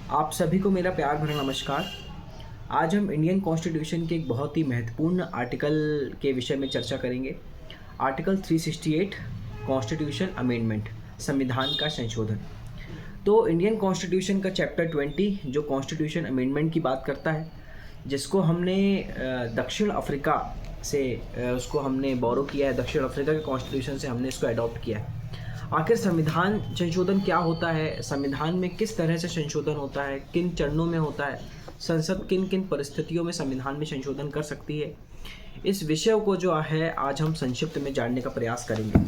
आप सभी को मेरा प्यार भरा नमस्कार। आज हम इंडियन कॉन्स्टिट्यूशन के एक बहुत ही महत्वपूर्ण आर्टिकल के विषय में चर्चा करेंगे। आर्टिकल 368 कॉन्स्टिट्यूशन अमेंडमेंट, संविधान का संशोधन। तो इंडियन कॉन्स्टिट्यूशन का चैप्टर 20 जो कॉन्स्टिट्यूशन अमेंडमेंट की बात करता है, जिसको हमने दक्षिण अफ्रीका से उसको हमने बोरो किया है। दक्षिण अफ्रीका के कॉन्स्टिट्यूशन से हमने इसको अडॉप्ट किया है। आखिर संविधान संशोधन क्या होता है, संविधान में किस तरह से संशोधन होता है, किन चरणों में होता है, संसद किन किन परिस्थितियों में संविधान में संशोधन कर सकती है, इस विषय को जो है आज हम संक्षिप्त में जानने का प्रयास करेंगे।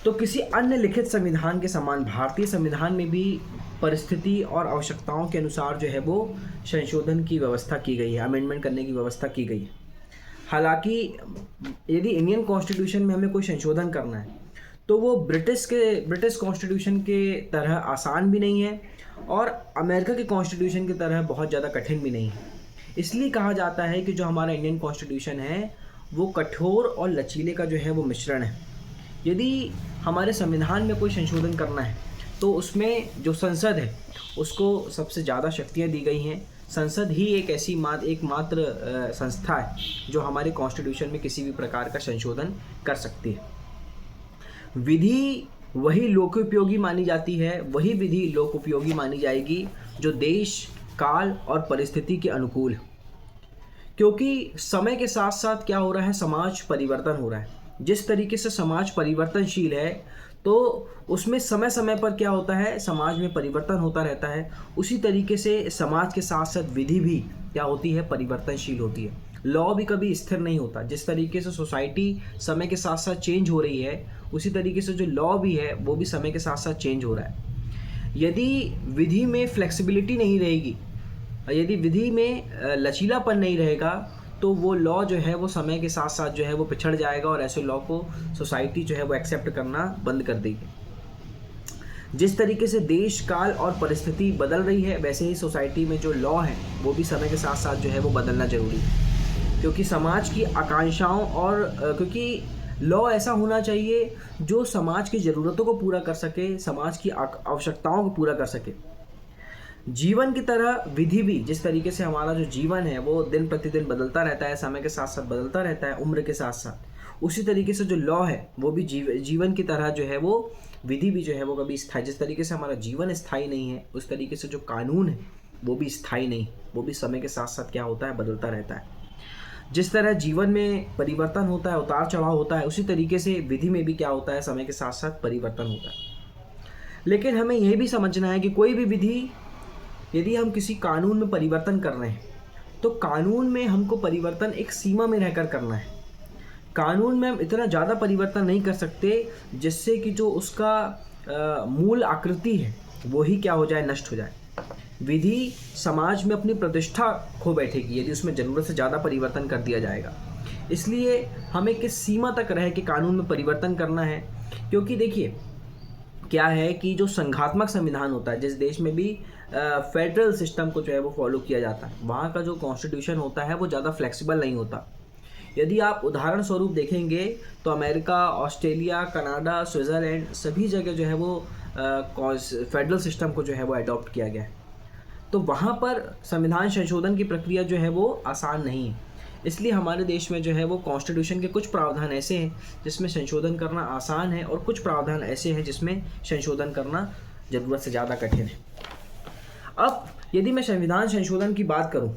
तो किसी अन्य लिखित संविधान के समान भारतीय संविधान में भी परिस्थिति और आवश्यकताओं के अनुसार जो है वो संशोधन की व्यवस्था की गई है, अमेंडमेंट करने की व्यवस्था की गई है। हालांकि यदि इंडियन कॉन्स्टिट्यूशन में हमें कोई संशोधन करना है तो वो ब्रिटिश कॉन्स्टिट्यूशन के तरह आसान भी नहीं है और अमेरिका के कॉन्स्टिट्यूशन की तरह बहुत ज़्यादा कठिन भी नहीं है। इसलिए कहा जाता है कि जो हमारा इंडियन कॉन्स्टिट्यूशन है वो कठोर और लचीले का जो है वो मिश्रण है। यदि हमारे संविधान में कोई संशोधन करना है तो उसमें जो संसद है उसको सबसे ज़्यादा शक्तियाँ दी गई हैं। संसद ही एक ऐसी एकमात्र संस्था है जो हमारे कॉन्स्टिट्यूशन में किसी भी प्रकार का संशोधन कर सकती है। विधि वही लोकोपयोगी मानी जाती है, वही विधि लोकोपयोगी मानी जाएगी जो देश, काल और परिस्थिति के अनुकूल है। क्योंकि समय के साथ साथ क्या हो रहा है, समाज परिवर्तन हो रहा है। जिस तरीके से समाज परिवर्तनशील है तो उसमें समय समय पर क्या होता है, समाज में परिवर्तन होता रहता है। उसी तरीके से समाज के साथ साथ विधि भी क्या होती है, परिवर्तनशील होती है। लॉ भी कभी स्थिर नहीं होता। जिस तरीके से सोसाइटी समय के साथ साथ चेंज हो रही है उसी तरीके से जो लॉ भी है वो भी समय के साथ साथ चेंज हो रहा है। यदि विधि में फ्लेक्सिबिलिटी नहीं रहेगी, यदि विधि में लचीलापन नहीं रहेगा तो वो लॉ जो है वो समय के साथ साथ जो है वो पिछड़ जाएगा और ऐसे लॉ को सोसाइटी जो है वो एक्सेप्ट करना बंद कर देगी। जिस तरीके से देश, काल और परिस्थिति बदल रही है वैसे ही सोसाइटी में जो लॉ है वो भी समय के साथ साथ जो है वो बदलना ज़रूरी है। क्योंकि समाज की आकांक्षाओं और क्योंकि लॉ ऐसा होना चाहिए जो समाज की ज़रूरतों को पूरा कर सके, समाज की आवश्यकताओं को पूरा कर सके। जीवन की तरह विधि भी, जिस तरीके से हमारा जो जीवन है वो दिन प्रतिदिन बदलता रहता है, समय के साथ साथ बदलता रहता है, उम्र के साथ साथ, उसी तरीके से जो लॉ है वो भी जीवन की तरह जो है वो विधि भी जो है वो कभी स्थायी, जिस तरीके से हमारा जीवन स्थायी नहीं है उस तरीके से जो कानून है वो भी स्थायी नहीं, वो भी समय के साथ साथ क्या होता है, बदलता रहता है। जिस तरह जीवन में परिवर्तन होता है, उतार चढ़ाव होता है, उसी तरीके से विधि में भी क्या होता है, समय के साथ साथ परिवर्तन होता है। लेकिन हमें यह भी समझना है कि कोई भी विधि, यदि हम किसी कानून में परिवर्तन कर रहे हैं तो कानून में हमको परिवर्तन एक सीमा में रहकर करना है। कानून में हम इतना ज़्यादा परिवर्तन नहीं कर सकते जिससे कि जो उसका मूल आकृति है वो ही क्या हो जाए, नष्ट हो जाए। विधि समाज में अपनी प्रतिष्ठा खो बैठेगी यदि उसमें ज़रूरत से ज़्यादा परिवर्तन कर दिया जाएगा। इसलिए हमें किस सीमा तक रह के कानून में परिवर्तन करना है। क्योंकि देखिए क्या है कि जो संघात्मक संविधान होता है, जिस देश में भी फेडरल सिस्टम को जो है वो फॉलो किया जाता है, वहाँ का जो कॉन्स्टिट्यूशन होता है वो ज़्यादा फ्लेक्सिबल नहीं होता। यदि आप उदाहरण स्वरूप देखेंगे तो अमेरिका, ऑस्ट्रेलिया, कनाडा, स्विट्ज़रलैंड सभी जगह जो है वो फेडरल सिस्टम को जो है वो अडॉप्ट किया गया है। तो वहाँ पर संविधान संशोधन की प्रक्रिया जो है वो आसान नहीं है। इसलिए हमारे देश में जो है वो कॉन्स्टिट्यूशन के कुछ प्रावधान ऐसे हैं जिसमें संशोधन करना आसान है और कुछ प्रावधान ऐसे हैं जिसमें संशोधन करना ज़रूरत से ज़्यादा कठिन है। अब यदि मैं संविधान संशोधन की बात करूं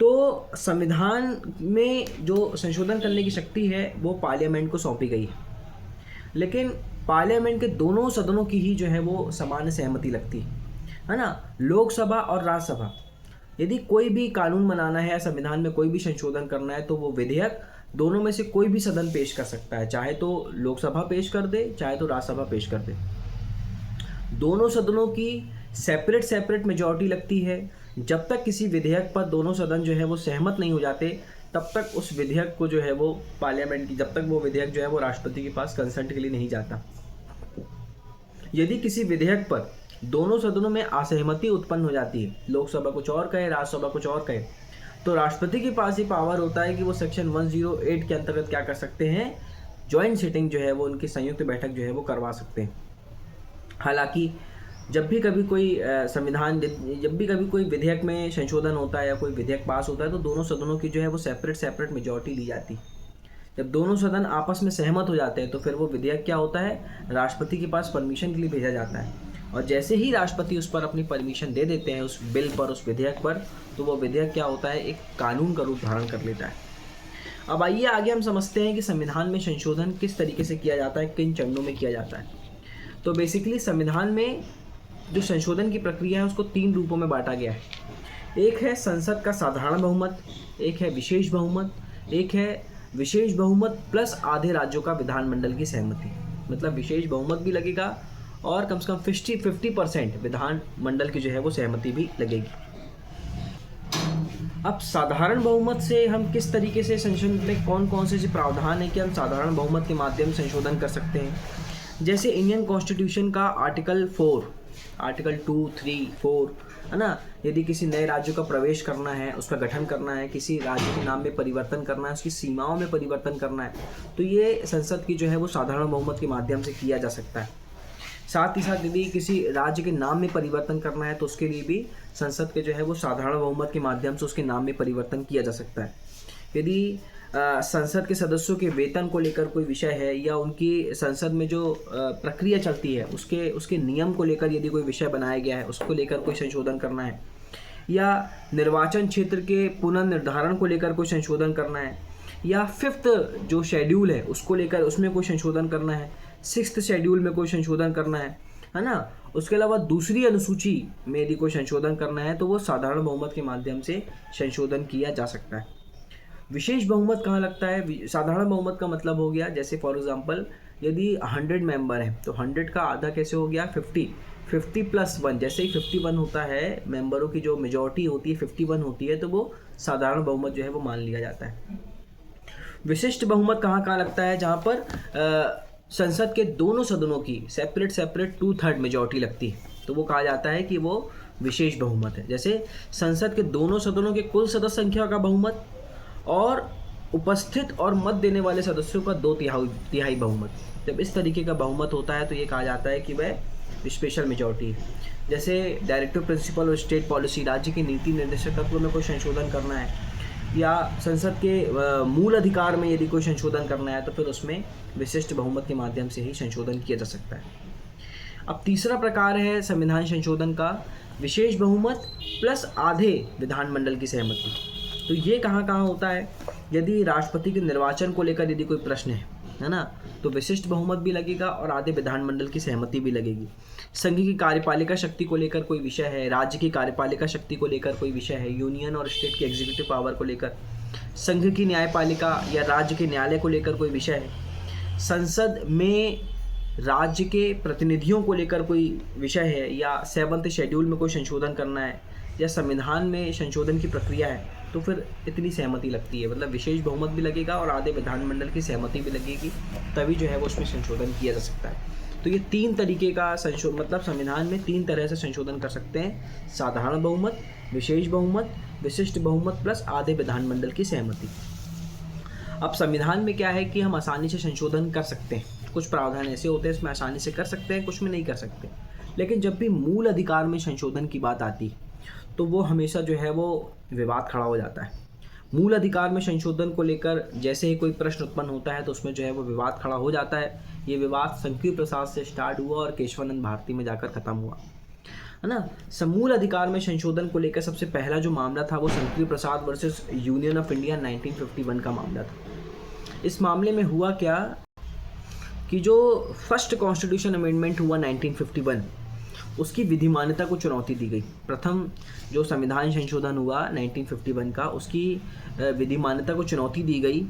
तो संविधान में जो संशोधन करने की शक्ति है वो पार्लियामेंट को सौंपी गई है। लेकिन पार्लियामेंट के दोनों सदनों की ही जो है वो सामान्य सहमति लगती है ना। लोकसभा और राज्यसभा, यदि कोई भी कानून बनाना है या संविधान में कोई भी संशोधन करना है तो वो विधेयक दोनों में से कोई भी सदन पेश कर सकता है, चाहे तो लोकसभा पेश कर दे चाहे तो राज्यसभा पेश कर दे। दोनों सदनों की सेपरेट मेजॉरिटी लगती है। जब तक किसी विधेयक पर दोनों सदन जो है वो सहमत नहीं हो जाते तब तक उस विधेयक को जो है वो पार्लियामेंट की, जब तक वो विधेयक जो है वो राष्ट्रपति के पास कंसेंट के लिए नहीं जाता। यदि किसी विधेयक पर दोनों सदनों में असहमति उत्पन्न हो जाती है, लोकसभा कुछ और कहे, राज्यसभा कुछ और कहे, तो राष्ट्रपति के पास ही पावर होता है कि वो सेक्शन 108 के अंतर्गत क्या कर सकते हैं, ज्वाइंट सिटिंग जो है वो उनकी संयुक्त बैठक जो है वो करवा सकते हैं। हालांकि जब भी कभी कोई जब भी कभी कोई विधेयक में संशोधन होता है या कोई विधेयक पास होता है तो दोनों सदनों की जो है वो सेपरेट मेजॉरिटी ली जाती है। जब दोनों सदन आपस में सहमत हो जाते हैं तो फिर वो विधेयक क्या होता है, राष्ट्रपति के पास परमिशन के लिए भेजा जाता है, और जैसे ही राष्ट्रपति उस पर अपनी परमिशन दे देते हैं उस बिल पर, उस विधेयक पर, तो वो विधेयक क्या होता है, एक कानून का रूप धारण कर लेता है। अब आइए आगे हम समझते हैं कि संविधान में संशोधन किस तरीके से किया जाता है, किन चरणों में किया जाता है। तो बेसिकली संविधान में जो संशोधन की प्रक्रिया है उसको 3 रूपों में बांटा गया है। एक है संसद का साधारण बहुमत, एक है विशेष बहुमत, एक है विशेष बहुमत प्लस आधे राज्यों का विधानमंडल की सहमति। मतलब विशेष बहुमत भी लगेगा और कम से कम 50% विधानमंडल की जो है वो सहमति भी लगेगी। अब साधारण बहुमत से हम किस तरीके से संशोधन में कौन कौन से जो प्रावधान है कि हम साधारण बहुमत के माध्यम से संशोधन कर सकते हैं। जैसे इंडियन कॉन्स्टिट्यूशन का आर्टिकल 4, आर्टिकल 2, 3, 4 है ना, यदि किसी नए राज्य का प्रवेश करना है, उसका गठन करना है, किसी राज्य के नाम में परिवर्तन करना है, उसकी सीमाओं में परिवर्तन करना है, तो ये संसद की जो है वो साधारण बहुमत के माध्यम से किया जा सकता है। साथ ही साथ यदि किसी राज्य के नाम में परिवर्तन करना है तो उसके लिए भी संसद के जो है वो साधारण बहुमत के माध्यम से उसके नाम में परिवर्तन किया जा सकता है। यदि संसद के सदस्यों के वेतन को लेकर कोई विषय है या उनकी संसद में जो प्रक्रिया चलती है उसके नियम को लेकर यदि कोई विषय बनाया गया है, उसको लेकर कोई संशोधन करना है, या निर्वाचन क्षेत्र के पुनर्निर्धारण को लेकर कोई संशोधन करना है, या 5th जो शेड्यूल है उसको लेकर उसमें कोई संशोधन करना है, 6th शेड्यूल में कोई संशोधन करना है ना, उसके अलावा दूसरी अनुसूची में यदि कोई संशोधन करना है तो वो साधारण बहुमत के माध्यम से संशोधन किया जा सकता है। विशेष बहुमत कहाँ लगता है? साधारण बहुमत का मतलब हो गया, जैसे फॉर एग्जांपल यदि 100 मेंबर हैं तो 100 का आधा कैसे हो गया, 50 प्लस 1, जैसे ही 51 होता है, मेंबरों की जो मेजॉरिटी होती है 51 होती है, तो वो साधारण बहुमत जो है वो मान लिया जाता है। विशिष्ट बहुमत कहाँ कहाँ लगता है? जहाँ पर संसद के दोनों सदनों की सेपरेट 2/3 मेजॉरिटी लगती है, तो वो कहा जाता है कि वो विशेष बहुमत है। जैसे संसद के दोनों सदनों के कुल सदस्य संख्या का बहुमत और उपस्थित और मत देने वाले सदस्यों का 2/3 बहुमत। जब इस तरीके का बहुमत होता है तो ये कहा जाता है कि वह स्पेशल मेजॉरिटी है। जैसे डायरेक्टिव प्रिंसिपल और स्टेट पॉलिसी, राज्य की नीति निर्देशक तत्वों में कोई संशोधन करना है, या संसद के मूल अधिकार में यदि कोई संशोधन करना है तो फिर उसमें विशिष्ट बहुमत के माध्यम से ही संशोधन किया जा सकता है। अब तीसरा प्रकार है संविधान संशोधन का, विशेष बहुमत प्लस आधे विधानमंडल की सहमति। तो ये कहाँ कहाँ होता है? यदि राष्ट्रपति के निर्वाचन को लेकर यदि कोई प्रश्न है ना, तो विशिष्ट बहुमत भी लगेगा और आधे विधानमंडल की सहमति भी लगेगी। संघ की कार्यपालिका शक्ति को लेकर कोई विषय है, राज्य की कार्यपालिका शक्ति को लेकर कोई विषय है, यूनियन और स्टेट की एग्जीक्यूटिव पावर को लेकर, संघ की न्यायपालिका या राज्य के न्यायालय को लेकर कोई विषय है, संसद में राज्य के प्रतिनिधियों को लेकर कोई विषय है, या 7th शेड्यूल में कोई संशोधन करना है, या संविधान में संशोधन की प्रक्रिया है, तो फिर इतनी सहमति लगती है। मतलब विशेष बहुमत भी लगेगा और आधे विधानमंडल की सहमति भी लगेगी, तभी जो है वो उसमें संशोधन किया जा सकता है। तो ये 3 तरीके का मतलब संविधान में 3 तरह से संशोधन कर सकते हैं: साधारण बहुमत, विशेष बहुमत, विशिष्ट बहुमत प्लस आधे विधानमंडल की सहमति। अब संविधान में क्या है कि हम आसानी से संशोधन कर सकते हैं। कुछ प्रावधान ऐसे होते हैं इसमें आसानी से कर सकते हैं, कुछ में नहीं कर सकते। लेकिन जब भी मूल अधिकार में संशोधन की बात आती तो वो हमेशा जो है वो विवाद खड़ा हो जाता है। मूल अधिकार में संशोधन को लेकर जैसे ही कोई प्रश्न उत्पन्न होता है तो उसमें जो है वो विवाद खड़ा हो जाता है। ये विवाद शंकरी प्रसाद से स्टार्ट हुआ और केशवानंद भारती में जाकर ख़त्म हुआ, है ना। समूल अधिकार में संशोधन को लेकर सबसे पहला जो मामला था वो शंकरी प्रसाद वर्सेस यूनियन ऑफ इंडिया 1951 का मामला था। इस मामले में हुआ क्या कि जो फर्स्ट कॉन्स्टिट्यूशन अमेंडमेंट हुआ 1951, उसकी विधिमान्यता को चुनौती दी गई। प्रथम जो संविधान संशोधन हुआ 1951 का, उसकी विधिमान्यता को चुनौती दी गई।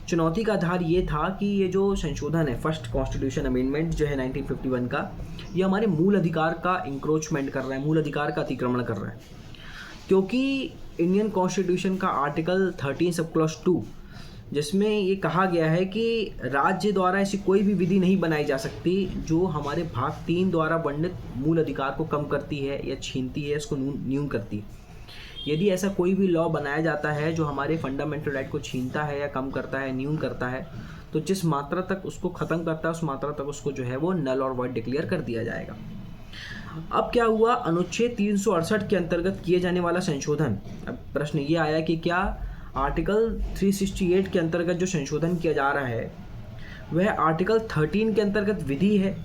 चुनौती का आधार ये था कि ये जो संशोधन है, फर्स्ट कॉन्स्टिट्यूशन अमेंडमेंट जो है 1951 का, ये हमारे मूल अधिकार का इंक्रोचमेंट कर रहा है, मूल अधिकार का अतिक्रमण कर रहा है। क्योंकि इंडियन कॉन्स्टिट्यूशन का आर्टिकल 13 सब क्लॉज 2, जिसमें ये कहा गया है कि राज्य द्वारा ऐसी कोई भी विधि नहीं बनाई जा सकती जो हमारे भाग 3 द्वारा वर्णित मूल अधिकार को कम करती है या छीनती है, इसको न्यून करती है। यदि ऐसा कोई भी लॉ बनाया जाता है जो हमारे फंडामेंटल राइट को छीनता है या कम करता है, न्यून करता है, तो जिस मात्रा तक उसको ख़त्म करता है उस मात्रा तक उसको जो है वो नल और वॉइड डिक्लेयर कर दिया जाएगा। अब क्या हुआ, अनुच्छेद 368 के अंतर्गत किए जाने वाला संशोधन। अब प्रश्न ये आया कि क्या आर्टिकल 368 के अंतर्गत जो संशोधन किया जा रहा है वह आर्टिकल 13 के अंतर्गत विधि है,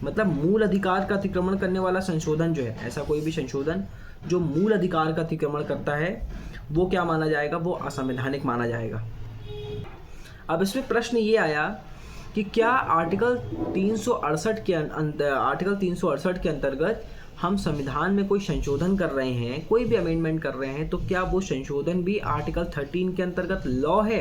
मतलब मूल अधिकार का अतिक्रमण करने वाला संशोधन जो है, ऐसा कोई भी संशोधन जो मूल अधिकार का अतिक्रमण करता है वो क्या माना जाएगा, वो असंवैधानिक माना जाएगा। अब इसमें प्रश्न ये आया कि क्या आर्टिकल 368 के अंतर्गत हम संविधान में कोई संशोधन कर रहे हैं, कोई भी अमेंडमेंट कर रहे हैं, तो क्या वो संशोधन भी आर्टिकल 13 के अंतर्गत लॉ है,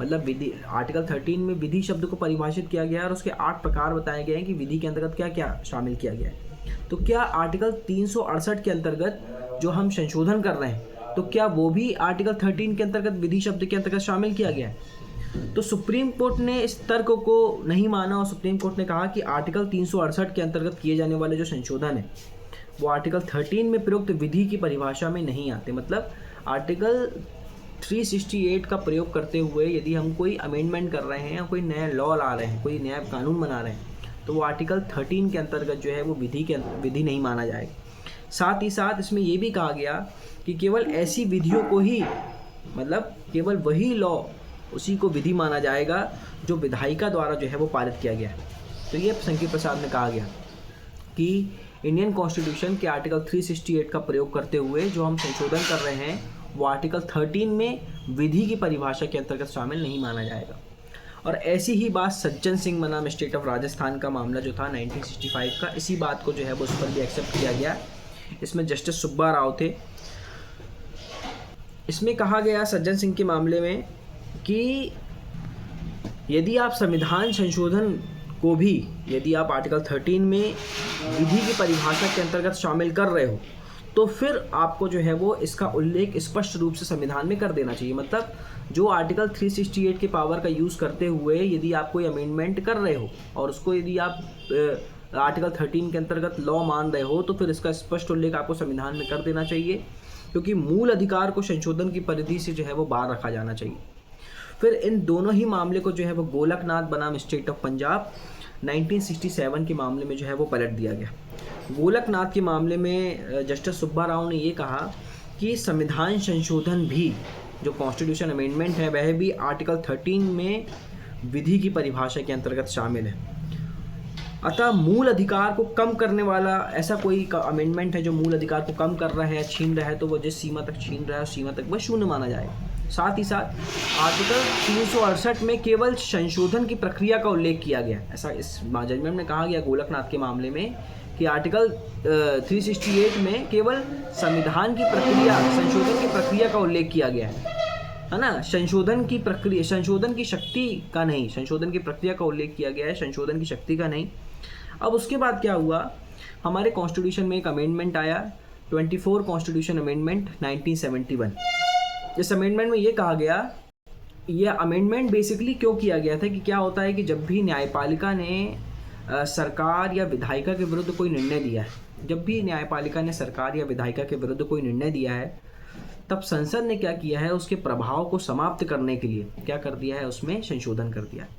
मतलब विधि। आर्टिकल 13 में विधि शब्द को परिभाषित किया गया है और उसके 8 प्रकार बताए गए हैं कि विधि के अंतर्गत क्या क्या शामिल किया गया है। तो क्या आर्टिकल 368 के अंतर्गत जो हम संशोधन कर रहे हैं तो क्या वो भी आर्टिकल 13 के अंतर्गत विधि शब्द के अंतर्गत शामिल किया गया है? तो सुप्रीम कोर्ट ने इस तर्क को नहीं माना और सुप्रीम कोर्ट ने कहा कि आर्टिकल 368 के अंतर्गत किए जाने वाले जो संशोधन है वो आर्टिकल 13 में प्रयुक्त विधि की परिभाषा में नहीं आते। मतलब आर्टिकल 368 का प्रयोग करते हुए यदि हम कोई अमेंडमेंट कर रहे हैं या कोई नया लॉ ला रहे हैं, कोई नया कानून बना रहे हैं, तो वो आर्टिकल 13 के अंतर्गत जो है वो विधि नहीं माना जाएगा। साथ ही साथ इसमें ये भी कहा गया कि केवल ऐसी विधियों को ही, मतलब केवल वही लॉ, उसी को विधि माना जाएगा जो विधायिका द्वारा जो है वो पारित किया गया है। तो ये संकीय प्रसाद में कहा गया कि इंडियन कॉन्स्टिट्यूशन के आर्टिकल 368 का प्रयोग करते हुए जो हम संशोधन कर रहे हैं वो आर्टिकल 13 में विधि की परिभाषा के अंतर्गत शामिल नहीं माना जाएगा। और ऐसी ही बात सज्जन सिंह बनाम स्टेट ऑफ राजस्थान का मामला जो था 1965 का, इसी बात को जो है वो उस पर भी एक्सेप्ट किया गया। इसमें जस्टिस सुब्बा राव थे। इसमें कहा गया सज्जन सिंह के मामले में कि यदि आप संविधान संशोधन को भी, यदि आप आर्टिकल 13 में विधि की परिभाषा के अंतर्गत शामिल कर रहे हो तो फिर आपको जो है वो इसका उल्लेख स्पष्ट रूप से संविधान में कर देना चाहिए। मतलब जो आर्टिकल 368 के पावर का यूज़ करते हुए यदि आप कोई अमेंडमेंट कर रहे हो और उसको यदि आप आर्टिकल 13 के अंतर्गत लॉ मान रहे हो तो फिर इसका स्पष्ट उल्लेख आपको संविधान में कर देना चाहिए, क्योंकि मूल अधिकार को संशोधन की परिधि से जो है वो बाहर रखा जाना चाहिए। फिर इन दोनों ही मामले को जो है वो गोलकनाथ बनाम स्टेट ऑफ पंजाब 1967 के मामले में जो है वो पलट दिया गया। गोलकनाथ के मामले में जस्टिस सुब्बा राव ने ये कहा कि संविधान संशोधन भी, जो कॉन्स्टिट्यूशन अमेंडमेंट है, वह भी आर्टिकल 13 में विधि की परिभाषा के अंतर्गत शामिल है। अतः मूल अधिकार को कम करने वाला ऐसा कोई अमेंडमेंट है जो मूल अधिकार को कम कर रहा है, छीन रहा है, तो वो जिस सीमा तक छीन रहा है उस सीमा तक वह शून्य माना जाएगा। साथ ही साथ आर्टिकल 368 में केवल संशोधन की प्रक्रिया का उल्लेख किया गया, ऐसा इस जजमेंट में कहा गया गोलकनाथ के मामले में कि आर्टिकल 368 में केवल संविधान की प्रक्रिया, संशोधन की प्रक्रिया का उल्लेख किया गया है ना, संशोधन की प्रक्रिया, संशोधन की शक्ति का नहीं, संशोधन की प्रक्रिया का उल्लेख किया गया है, संशोधन की शक्ति का नहीं। अब उसके बाद क्या हुआ, हमारे कॉन्स्टिट्यूशन में एक अमेंडमेंट आया, 24 कॉन्स्टिट्यूशन अमेंडमेंट 1971। इस अमेंडमेंट में ये कहा गया, यह अमेंडमेंट बेसिकली क्यों किया गया था कि क्या होता है कि जब भी न्यायपालिका ने सरकार या विधायिका के विरुद्ध कोई निर्णय दिया है, जब भी न्यायपालिका ने सरकार या विधायिका के विरुद्ध कोई निर्णय दिया है, तब संसद ने क्या किया है, उसके प्रभाव को समाप्त करने के लिए क्या कर दिया है, उसमें संशोधन कर दिया है।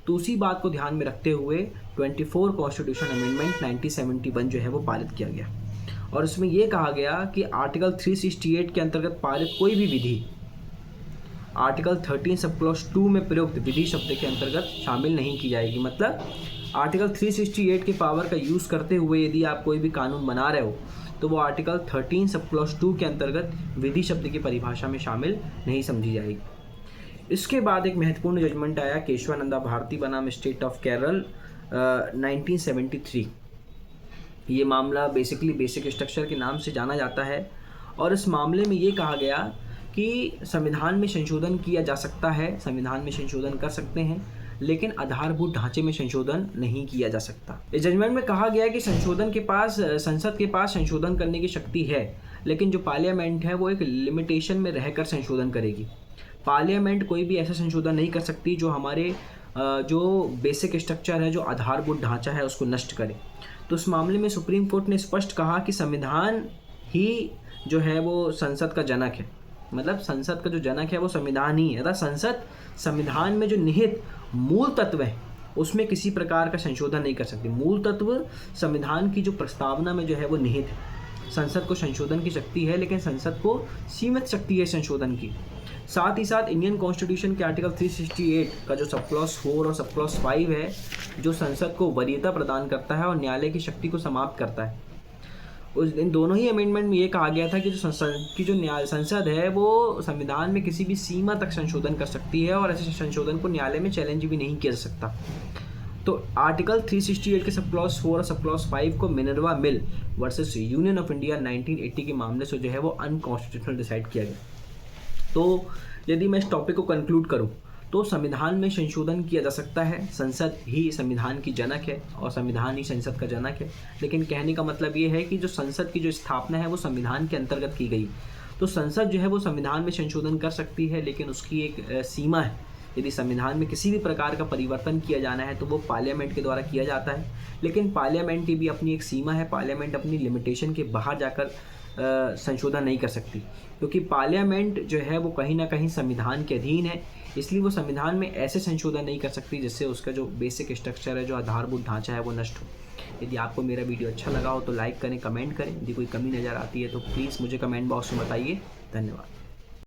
तो उसी बात को ध्यान में रखते हुए 24 कॉन्स्टिट्यूशन अमेंडमेंट 1971 जो है वो पारित किया गया। और उसमें ये कहा गया कि आर्टिकल 368 के अंतर्गत पारित कोई भी विधि आर्टिकल 13 सब क्लॉज 2 में प्रयुक्त विधि शब्द के अंतर्गत शामिल नहीं की जाएगी। मतलब आर्टिकल 368 के पावर का यूज़ करते हुए यदि आप कोई भी कानून बना रहे हो तो वो आर्टिकल 13 सब क्लॉज 2 के अंतर्गत विधि शब्द की परिभाषा में शामिल नहीं समझी जाएगी। इसके बाद एक महत्वपूर्ण जजमेंट आया, केशवानंदा भारती बनाम स्टेट ऑफ केरल 1973। ये मामला बेसिकली बेसिक स्ट्रक्चर के नाम से जाना जाता है और इस मामले में ये कहा गया कि संविधान में संशोधन किया जा सकता है, संविधान में संशोधन कर सकते हैं, लेकिन आधारभूत ढांचे में संशोधन नहीं किया जा सकता। इस जजमेंट में कहा गया है कि संशोधन के पास, संसद के पास संशोधन करने की शक्ति है, लेकिन जो पार्लियामेंट है वो एक लिमिटेशन में रहकर संशोधन करेगी। पार्लियामेंट कोई भी ऐसा संशोधन नहीं कर सकती जो हमारे जो बेसिक स्ट्रक्चर है, जो आधारभूत ढांचा है, उसको नष्ट करे। तो इस मामले में सुप्रीम कोर्ट ने स्पष्ट कहा कि संविधान ही जो है वो संसद का जनक है, मतलब संसद का जो जनक है वो संविधान ही है। अतः संसद, संविधान में जो निहित मूल तत्व है उसमें किसी प्रकार का संशोधन नहीं कर सकती। मूल तत्व संविधान की जो प्रस्तावना में जो है वो निहित है। संसद को संशोधन की शक्ति है, लेकिन संसद को सीमित शक्ति है संशोधन की। साथ ही साथ इंडियन कॉन्स्टिट्यूशन के आर्टिकल 368 का जो सब क्लॉज 4 और सब क्लॉज 5 है, जो संसद को वरीयता प्रदान करता है और न्यायालय की शक्ति को समाप्त करता है, उस इन दोनों ही अमेंडमेंट में ये कहा गया था कि जो संसद है वो संविधान में किसी भी सीमा तक संशोधन कर सकती है और ऐसे संशोधन को न्यायालय में चैलेंज भी नहीं किया जा सकता। तो आर्टिकल 368 के सब क्लॉज 4 और सब क्लॉज 5 को Minerva mill versus union of India 1980 के मामले से जो है वो अनकॉन्स्टिट्यूशनल डिसाइड किया गया। तो यदि मैं इस टॉपिक को कंक्लूड करूं तो संविधान में संशोधन किया जा सकता है। संसद ही संविधान की जनक है और संविधान ही संसद का जनक है। लेकिन कहने का मतलब ये है कि जो संसद की जो स्थापना है वो संविधान के अंतर्गत की गई। तो संसद जो है वो संविधान में संशोधन कर सकती है, लेकिन उसकी एक सीमा है। यदि संविधान में किसी भी प्रकार का परिवर्तन किया जाना है तो वो पार्लियामेंट के द्वारा किया जाता है, लेकिन पार्लियामेंट की भी अपनी एक सीमा है। पार्लियामेंट अपनी लिमिटेशन के बाहर जाकर संशोधन नहीं कर सकती, क्योंकि पार्लियामेंट जो है वो कहीं ना कहीं संविधान के अधीन है। इसलिए वो संविधान में ऐसे संशोधन नहीं कर सकती जिससे उसका जो बेसिक स्ट्रक्चर है, जो आधारभूत ढांचा है, वो नष्ट हो। यदि आपको मेरा वीडियो अच्छा लगा हो तो लाइक करें, कमेंट करें। यदि कोई कमी नज़र आती है तो प्लीज़ मुझे कमेंट बॉक्स में बताइए। धन्यवाद।